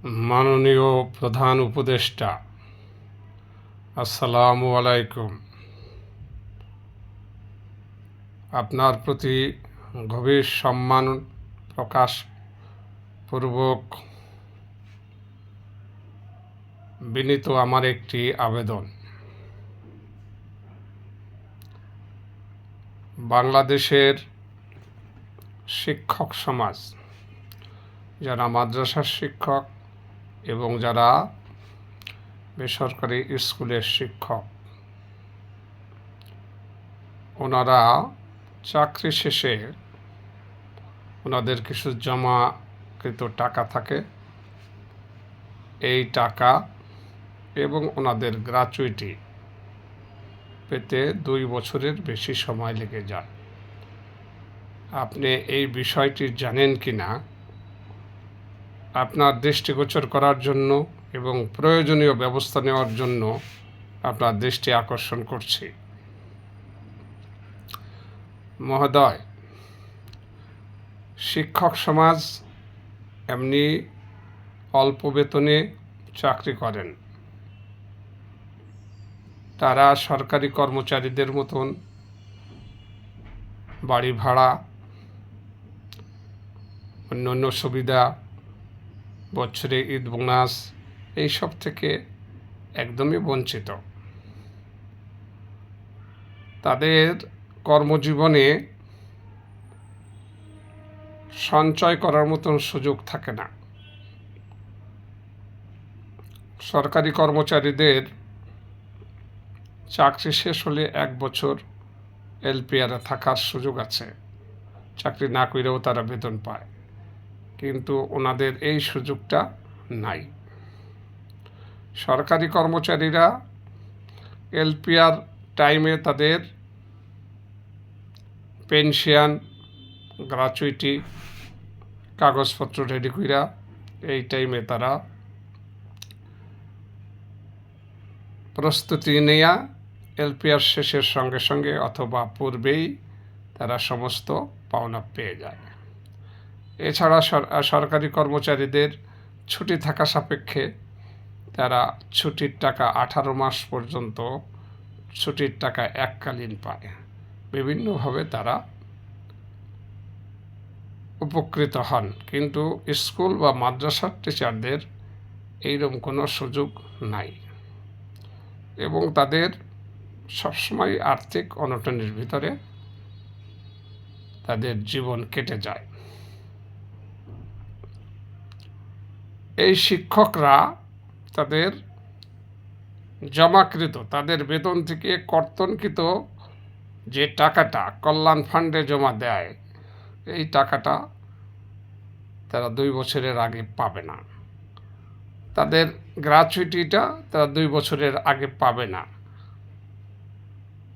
মাননীয় প্রধান উপদেষ্টা, আসসালামু আলাইকুম। আপনার প্রতি গভীর সম্মান প্রকাশ পূর্বক বিনীত আমার একটি আবেদন। বাংলাদেশের শিক্ষক সমাজ, যারা মাদ্রাসার শিক্ষক এবং যারা বেসরকারি স্কুলের শিক্ষক, ওনারা চাকরি শেষে ওনাদের কিছু জমাকৃত টাকা থাকে, এই টাকা এবং ওনাদের গ্র্যাচুইটি পেতে 2 বছরের বেশি সময় লেগে যায়। আপনি এই বিষয়টি জানেন কি না, আপনার দৃষ্টিগোচর করার জন্য এবং প্রয়োজনীয় ব্যবস্থা নেওয়ার জন্য আপনার দৃষ্টি আকর্ষণ করছি। মহোদয়, শিক্ষক সমাজ এমনি অল্প বেতনে চাকরি করেন। তারা সরকারি কর্মচারীদের মতন বাড়ি ভাড়া, অন্যান্য সুবিধা, বছরে ঈদ বোনাস, এইসব থেকে একদমই বঞ্চিত। তাদের কর্মজীবনে সঞ্চয় করার মতন সুযোগ থাকে না। সরকারি কর্মচারীদের চাকরি শেষ হলে 1 বছর এলপিআরে থাকার সুযোগ আছে, চাকরি না করেও তারা বেতন পায়, কিন্তু ওনাদের এই সুযোগটা নাই। সরকারি কর্মচারীরা এলপিআর টাইমে তাদের পেনশন, গ্র্যাচুইটি, কাগজপত্র রেডি কইরা এই টাইমে তারা প্রস্তুতি নেয়া এলপিআর শেষের সঙ্গে সঙ্গে অথবা পূর্বেই তারা সমস্ত পাওনা পেয়ে যায়। এছাড়া সরকারি কর্মচারীদের ছুটি থাকা সাপেক্ষে তারা ছুটির টাকা 18 মাস পর্যন্ত ছুটির টাকা এককালীন পায়। বিভিন্নভাবে তারা উপকৃত হন, কিন্তু স্কুল বা মাদ্রাসার টিচারদের এইরকম কোনো সুযোগ নাই এবং তাদের সবসময় আর্থিক অনটনের ভিতরে তাদের জীবন কেটে যায়। এই শিক্ষকরা তাদের জমাকৃত, তাদের বেতন থেকে কর্তনকৃত যে টাকাটা কল্যাণ ফান্ডে জমা দেয়, এই টাকাটা তারা 2 বছরের আগে পাবে না। তাদের গ্র্যাচুইটিটা তারা 2 বছরের আগে পাবে না।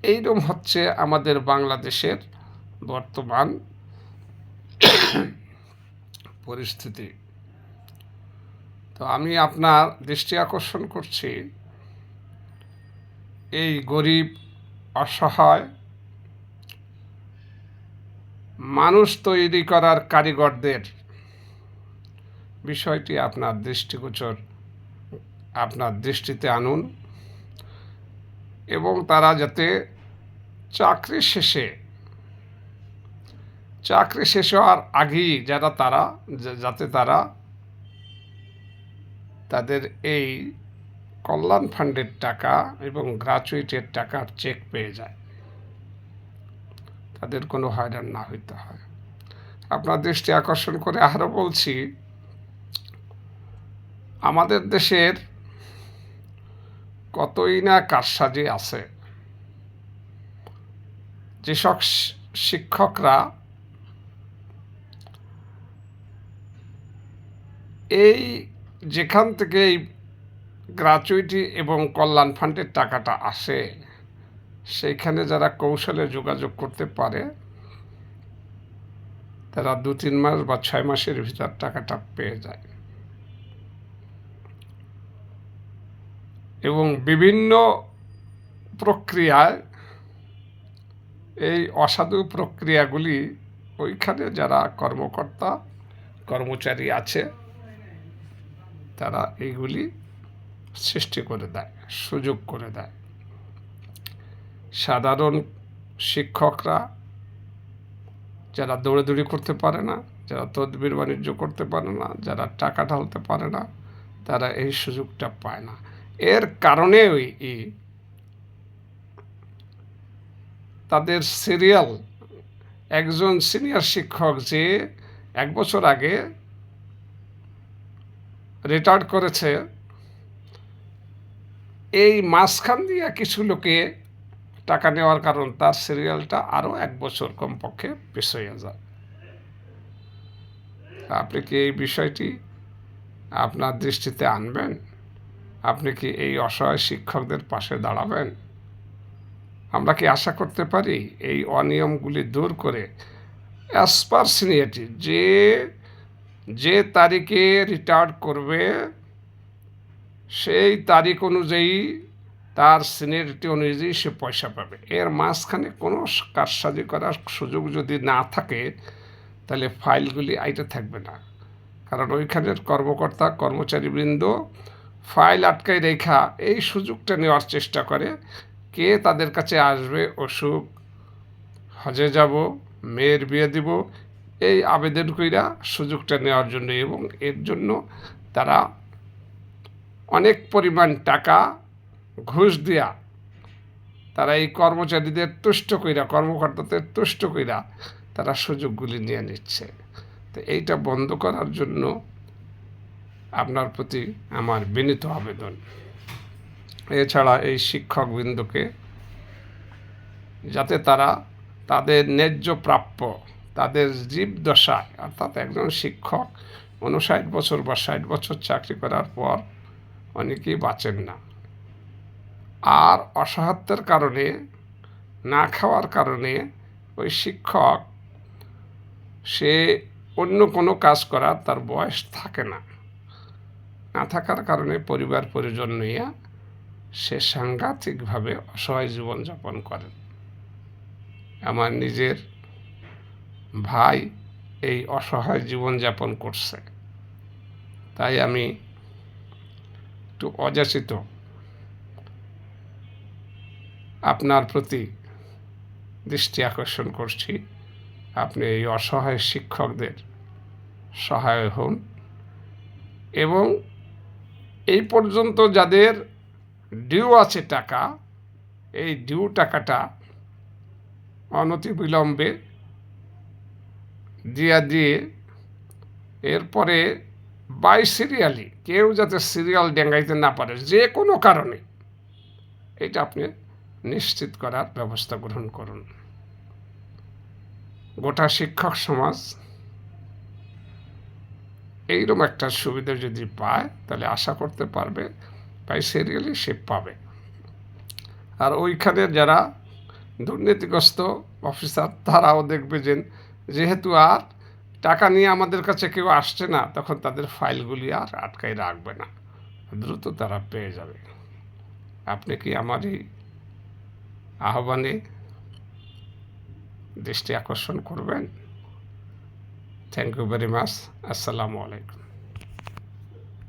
এইরকম হচ্ছে আমাদের বাংলাদেশের বর্তমান পরিস্থিতি। তো আমি আপনার দৃষ্টি আকর্ষণ করছি, এই গরিব অসহায় মানুষ তৈরি করার কারিগরদের বিষয়টি আপনার দৃষ্টিতে আনুন এবং তারা যাতে চাকরি শেষ হওয়ার আগেই যাতে তারা তাদের এই কল্যাণ ফান্ডের টাকা এবং গ্র্যাচুইটির টাকার চেক পেয়ে যায়, তাদের কোনো হয়রান না হইতে হয়। আপনার দৃষ্টি আকর্ষণ করে আরও বলছি, আমাদের দেশের কতই না কারসাজি আছে। যেসব শিক্ষকরা যেখান থেকে এই গ্র্যাচুইটি এবং কল্যাণ ফান্ডের টাকাটা আসে, সেইখানে যারা কৌশলে যোগাযোগ করতে পারে, তারা 2-3 মাস বা 6 মাসের ভিতর টাকাটা পেয়ে যায় এবং বিভিন্ন প্রক্রিয়ায় এই অসাধু প্রক্রিয়াগুলি ওইখানে যারা কর্মচারী আছে তারা এইগুলি সৃষ্টি করে দেয়, সুযোগ করে দেয়। সাধারণ শিক্ষকরা যারা দৌড়াদৌড়ি করতে পারে না, যারা তদবির বাণিজ্য করতে পারে না, যারা টাকা ঢালতে পারে না, তারা এই সুযোগটা পায় না। এর কারণে তাদের সিরিয়াল, একজন সিনিয়র শিক্ষক যে 1 বছর আগে রিটায়ার্ড করেছে, এই মাঝখান দিয়ে কিছু লোকে টাকা নেওয়ার কারণ তার সিরিয়ালটা আরও 1 বছর কমপক্ষে পিছিয়ে যায়। আপনি কি এই বিষয়টি আপনার দৃষ্টিতে আনবেন? আপনি কি এই অসহায় শিক্ষকদের পাশে দাঁড়াবেন? আমরা কি আশা করতে পারি এই অনিয়মগুলি দূর করে অ্যাজ পার সিনিয়রিটি যে তারিখে রিটায়ার্ড করবে সেই তারিখ অনুযায়ী তার সিনিয়রিটি অনুযায়ী সে পয়সা পাবে। এর মাঝখানে কোনো কারসাজি করার সুযোগ যদি না থাকে তাহলে ফাইলগুলি আইতে থাকবে না। কারণ ওইখানের কর্মকর্তা কর্মচারীবৃন্দ ফাইল আটকায় রেখা এই সুযোগটা নেওয়ার চেষ্টা করে, কে তাদের কাছে আসবে, অসুখ, হজে যাব, মেয়ের বিয়ে দিব, এই আবেদন কইরা সুযোগটা নেওয়ার জন্য। এবং এর জন্য তারা অনেক পরিমাণ টাকা ঘুষ দিয়া তারা এই কর্মচারীদের তুষ্ট কইরা, কর্মকর্তাদের তুষ্ট কইরা তারা সুযোগগুলি নিয়ে নিচ্ছে। তো এইটা বন্ধ করার জন্য আপনার প্রতি আমার বিনীত আবেদন। এছাড়া এই শিক্ষকবৃন্দকে যাতে তারা তাদের ন্যায্য প্রাপ্য, তাদের জীবদশায়, অর্থাৎ একজন শিক্ষক 59 বছর বা 60 বছর চাকরি করার পর অনেকেই বাঁচেন না, আর অসহায়ত্বের কারণে, না খাওয়ার কারণে ওই শিক্ষক সে অন্য কোনো কাজ করার তার বয়স থাকে না, না থাকার কারণে পরিবার পরিজন নিয়ে সে সাংঘাতিকভাবে অসহায় জীবনযাপন করেন। আমার নিজের ভাই এই অসহায় জীবনযাপন করছে, তাই আমি একটু অযাচিত আপনার প্রতি দৃষ্টি আকর্ষণ করছি। আপনি এই অসহায় শিক্ষকদের সহায় হন এবং এই পর্যন্ত যাদের ডিউ আছে টাকা, এই ডিউ টাকাটা অনতিবিলম্বে দিয়ে এরপরে বাই সিরিয়ালি কেউ যাতে সিরিয়াল ডেঙ্গাইতে না পারে যে কোনো কারণে, এটা আপনি নিশ্চিত করার ব্যবস্থা গ্রহণ করুন। গোটা শিক্ষক সমাজ এইরকম একটা সুবিধা যদি পায় তাহলে আশা করতে পারবে বাই সিরিয়ালি সে পাবে। আর ওইখানে যারা দুর্নীতিগ্রস্ত অফিসার তারাও দেখবে যেহেতু আর টাকা নিয়ে আমাদের কাছে কেউ আসছে না, তখন তাদের ফাইলগুলি আর আটকাই রাখবে না, দ্রুত তারা পেয়ে যাবে। আপনি কি আমার এই আহ্বানে দৃষ্টি আকর্ষণ করবেন? Thank you very much. আসসালামু আলাইকুম।